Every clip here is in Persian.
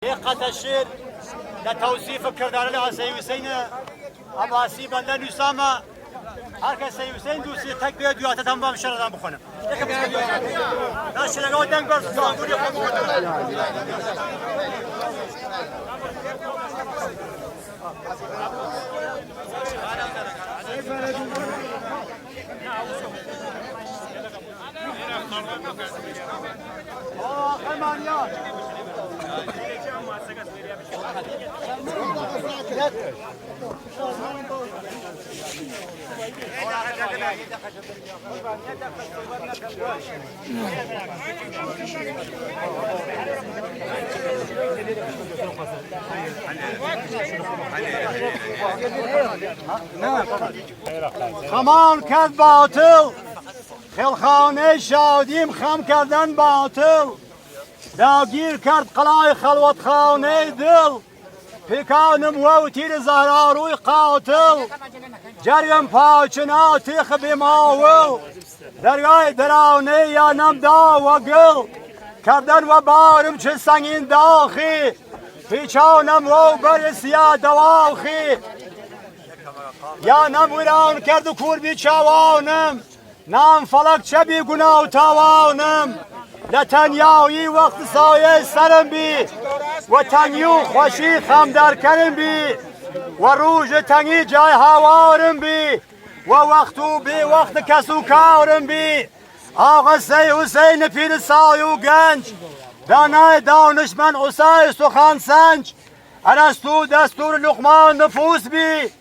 قد الشير لتوصيف الكردار لعسي حسين عباسي بندن أسامة هركز سي حسين دوسي تكبير ديوات تنبام شردان بخونه ناشر لو دنگور زانگوری خمود خمان کرد باطل خلخانه شادیم خم کردن باطل داگیر کرد قلای خلوت خانه دل پیکانم و تیر زهراروی قاتل جریم پاچنا تیخ بیماول درگاه درانه یا نم دا و گل کردن و بارم چه سنگین داخی پیچانم و بر سیاه دواخی یا نم ویران کرد و کور بی چاوانم نام فلک چه بی گناه و تاوانم لتنیایی وقت سایه سرم بی و تنیو خوشی خم در کرم بی و روژ تنگی جای هوارم بی و وقتو بی وقت کسو کارم بی آقا سی حسین پیر سای و گنج دانای دانشمند عصای سخن سنج ارسطو دستور لقمان نفوس بی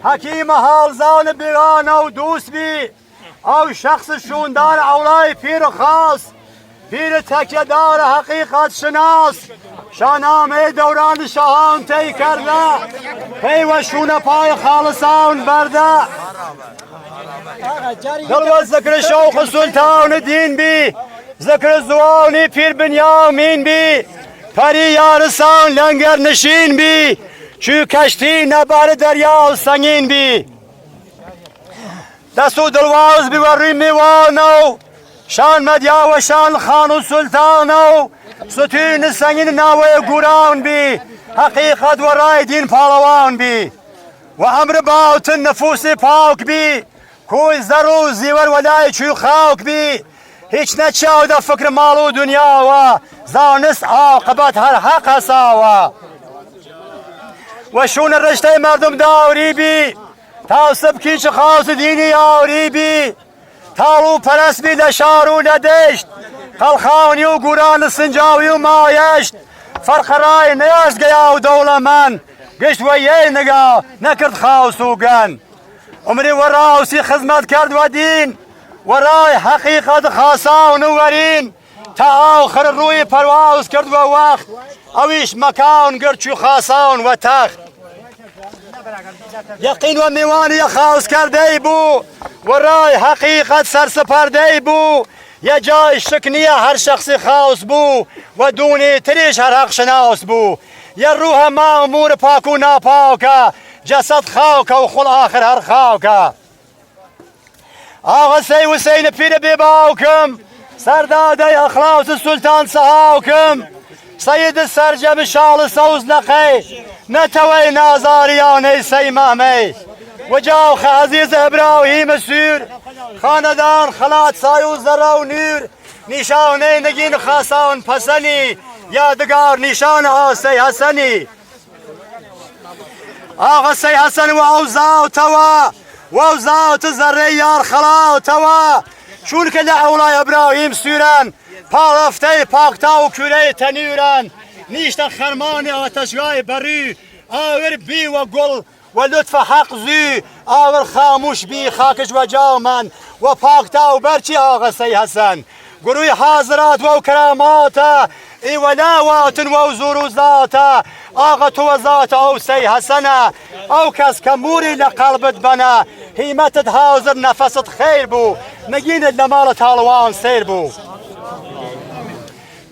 حکیم حالزان بیگانه و دوست بی او شخص شوندار اولای پیر خاص پیر تکیه‌دار حقیقت شناس شاهنامه دوران شاهان طی کرده پی و شونه پای خالصان برده دل و ذکر شوق سلطان دین بی ذکر زوانی پیر بنیامین بی پری یارسان لنگر نشین بی چو کشتی نبر دریا سنگین بی دستو دلواز بی و روی میوانو شان مدیا و شان خان و سلطانو ستون سنگین ناوی گوران بی حقیقت و رای دین پالوان بی و امر باطن نفوس پاک بی کوی زر و زیور ولای چو خاک بی هیچ نچاو دا فکر مال و دنیا و زانست عاقبت هر حق هساوا و شون رشته مردم داری بی تاسب کی چه خاص دینی آوری بی تالو پرست بی دشار و ندشت خلخانی و گوران سنجاوی و مایشت فرق رای نیاز گیا و دولمن گشت و یه نگاه نکرد خاص و گن عمری و راوسی خدمت کرد و دین و رای حقیقت خاصان و ورین تا آخر روی پرواز کرد و وقت اویش مکان گرد چو خاصان و تخت یقین و میوانی خاص کرده بو و رای حقیقت سرسپرده بو یه جای شکنیه هر شخص خاص بو و دونی تریش هر حق شناس بو یه روح معمور پاک و ناپاکه جسد خاکه و خل آخر هر خاکه آقا سی حسین پیر بیباکم سرداده اخلاص سلطان سهاکم سید سرجم شال سوز نقی نتوی نازاریانه سیمامه و جاوخ عزیز ابراهیم سور خاندان خلات سایو زرا و نور نشانه نگین خاصان پسنی یادگار نشان آسی حسنی آقا سی حسن و اوزاو توا و اوزاوت ذره یار خلاو توا چون که لعولای ابراهیم سورن پارفته پاکتا و کره تنیورن نیشت خرمان آتشگاه بری آور بی و گل و لطف حق زی آور خاموش بی خاکش و جامن و پاکتا و برچی آقا سی حسن گروی حاضرات و کرامات ای ولاوات و زروزات آقا تو ذات او سی حسن او کس کموری لقلبت بنا هیمتت حاضر نفست خیر بو نگین لمالت حالوان سیر بو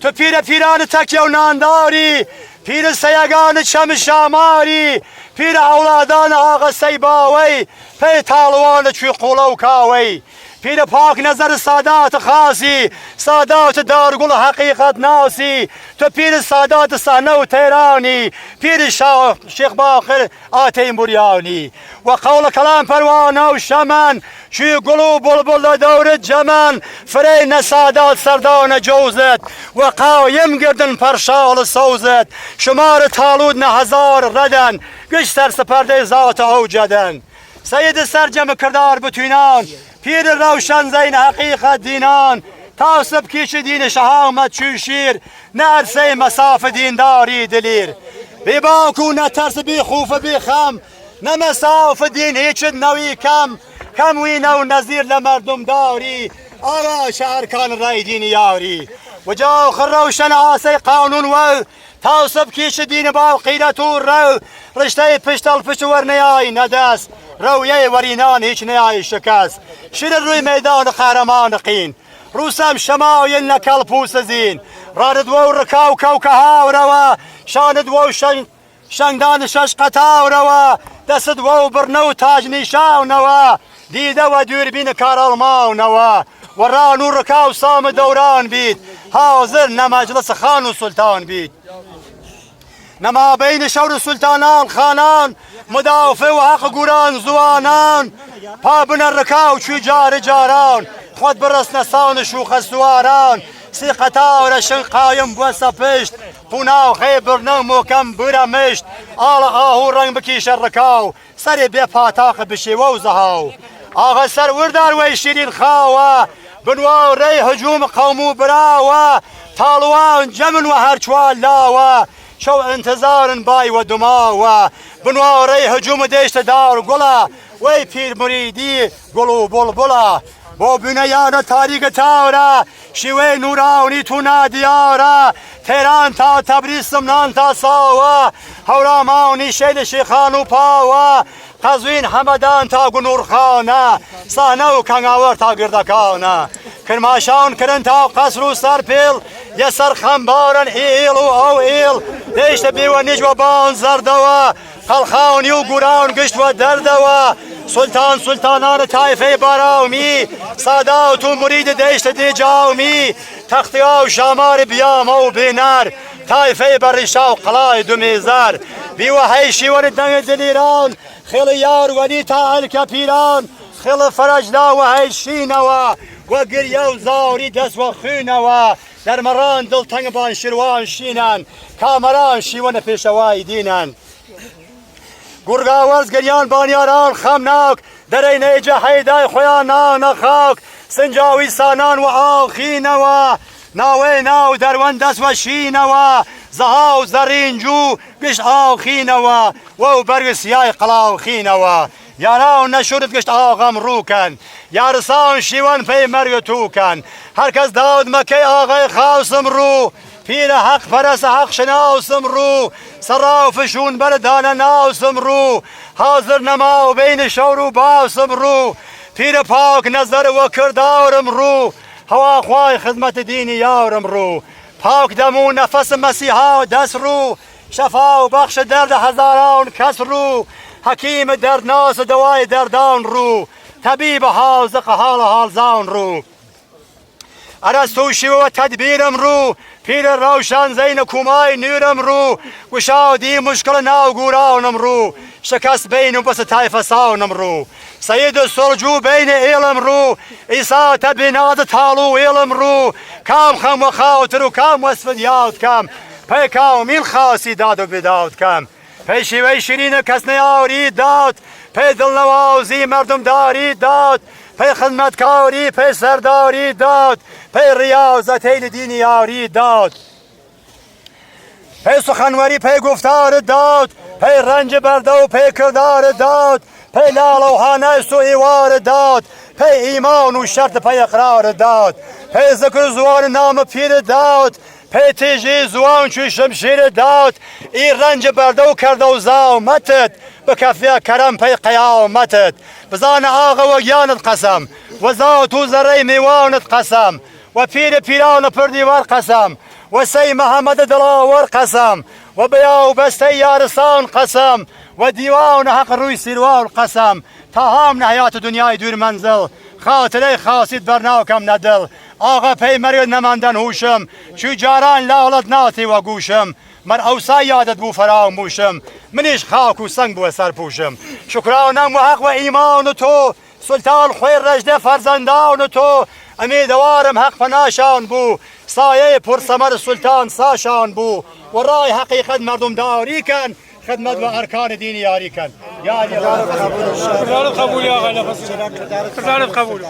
تو پیر پیران تکیه و نانداری پیر سیگان چم شاماری پیر اولادان آقا سیباوی پی تالوان چوی قولو کاوی پیر پاک نظر سادات خاصی، سادات دارگل حقیقت ناسی، تو پیر سادات صحنه و تهرانی، پیر شیخ باقر آتین بریانی. و قول کلام پروانه و شمن، شوی گل و بلبل دور جمن، فرین سادات سردان جوزت، و قایم گردن پرشال سوزت، شمار تالود نه هزار ردن، گشتر سپرده ذات اوجدن. سید سرجم کردار بتوینان، پیر روشن زین حقیقت دینان، تاسب کیش دین شهامت چو شیر، نه عرصه مساف دینداری دلیر. بی باکو نه ترس بی خوف بی خم، نه مساف دین هیچ نوی کم، کم وینه و نظیر لمردم داری، آقا شهرکان رای دین یاری. و جا آخر روشن آسه قانون و تاسب کیش دین با قیرت و رو، رشته پشتال پشت ور نیای ندست، رویه ورینان هیچ نیای شکست. شیر روی میدان قهرمان قین، روسم شمایل نکل پوس زین، راند و رکاو کوکه ها روا، شاند و شنگدان شش قطاو روا، دست و برنو تاج نیشاو نوا، دیده و دوربین کارالماو نوا، و رانو رکاو سام دوران بید، حاضر نمجلس خان و سلطان بید. نما بین شور سلطانان خانان، مدافع و حق گوران زوانان، پابن رکاو چو جار جاران، خود برس نسان شوخ سواران، سی قطار شن قایم بوست پشت، پوناو خیبر نو محکم برمشت، آل آهو رنگ بکیش رکاو، سر بی پاتاق بشی و زهاو. آغا سر وردار وی شیرین خواوا، بنواو ری هجوم قومو براوا، طالوان جمن و هرچوال لاوا، شو انتظارن بای و دماوا، بنواو ری هجوم دیشت دار گلا، وی پیر مریدی گلو بلبلا. با بنیان تاریک تاورا، شیوه نورانی تو نادیارا، تهران تا تبریز سمنان تا ساوا، هورامانی شیل شیخان و پاوا، قزوین همدان تا گنورخانه، صحنه و کنگاور تا گردکانه، کرماشان کرن تا قصر و سرپیل، یه سر خنبارن ایل و او ایل، دیشت بیو نجو بان زردوا، خلخانی و گوران گشت و دردوا، سلطان سلطانان طایفه برامی، سادات و مرید دیشت دی جامی، تختیا و شامار بیام و بینر، طایفه برشا و قلای دمیزر، بیو حیشی و دنگ دلیران، خیلی یار ولی تا الکپیران، خیلی فرجلا و حیشینوا، و گریه و زاری دست و خونوا، در مران دلتنگ بان شروان شینن، کامران شیوان پیشوای دینن. گرگاورز گریان بانیاران خمناک، در این ایجه حیدای خویانان خاک، سنجاوی سانان و آخینوا، ناوی ناو درون دست و شینوا، زهاو زرینجو گشت آخینوا، و برگ سیای قلاو خینوا، یاراو نشورد گشت آغم روکن، یارسان شیوان پی مرگ توکن، هرکس داد مکی آغای خاصم رو، پیر حق پرس حق شناسم رو، صرافشون بردان ناسم رو، حاضر نما و بین شور و باسم رو، پیر پاک نظر و کردارم رو، هوا خواه خدمت دین یارم رو، پاک دمو نفس مسیحا دست رو، شفا و بخش درد هزاران کس رو، حکیم دردناس دوای دردان رو، طبیب حاذق حال زان رو، ارسطو و تدبیرم رو، پیر روشن زین کومای نورم رو، گشادی مشکل ناگورانم رو، شکست بین و بس طایفه سانم رو، سید سرجو بین علم رو، ایسا تبیناد تالو علم رو، کام خم و خاطر و کام وصف یاد کم، پی کامین خاصی داد و بداد کم، پی شیوه شیرین کس نیاری داد، پی دلنوازی مردم داری داد، پی خدمتکاری پی سرداری داد، پی ریاضت ایل دین یاری داد، پی سخنوری پی گفتار داد، پی رنج برده و پی کردار داد، پی لال و حانست و ایوار داد، پی ایمان و شرط پی اقرار داد، پی ذکر زوان نام پیر داد، پی تیجی زوان چو شمشیر داد، ای رنج برده و کرده و زامتت، به کفیه کرم پی قیامتت، بزان آغا و گیانت قسم، و ذات و ذره میوانت قسم، و پیر پیران پردیوار قسم، و سی محمد دلاور قسم، و بیا و بسته یارسان قسم، و دیوان حق روی سیروار قسم، تا هم حیات دنیای دور منزل خاطره خاصیت برناکم ندل آقا پیمری نماندن هوشم چو جاران لالت ناتی و گوشم مر اوسا یادت بو فراموشم منیش خاک و سنگ بو سر پوشم شکرانم و حق و ایمان تو سلطان خویر رجده فرزندان تو امیدوارم حق فناشان بو سایه پرسمر سلطان ساشان بو و رای حقیقت مردم داری کن خدمت و ارکان دینی یاری کن یا علی قبول یا غلا قبول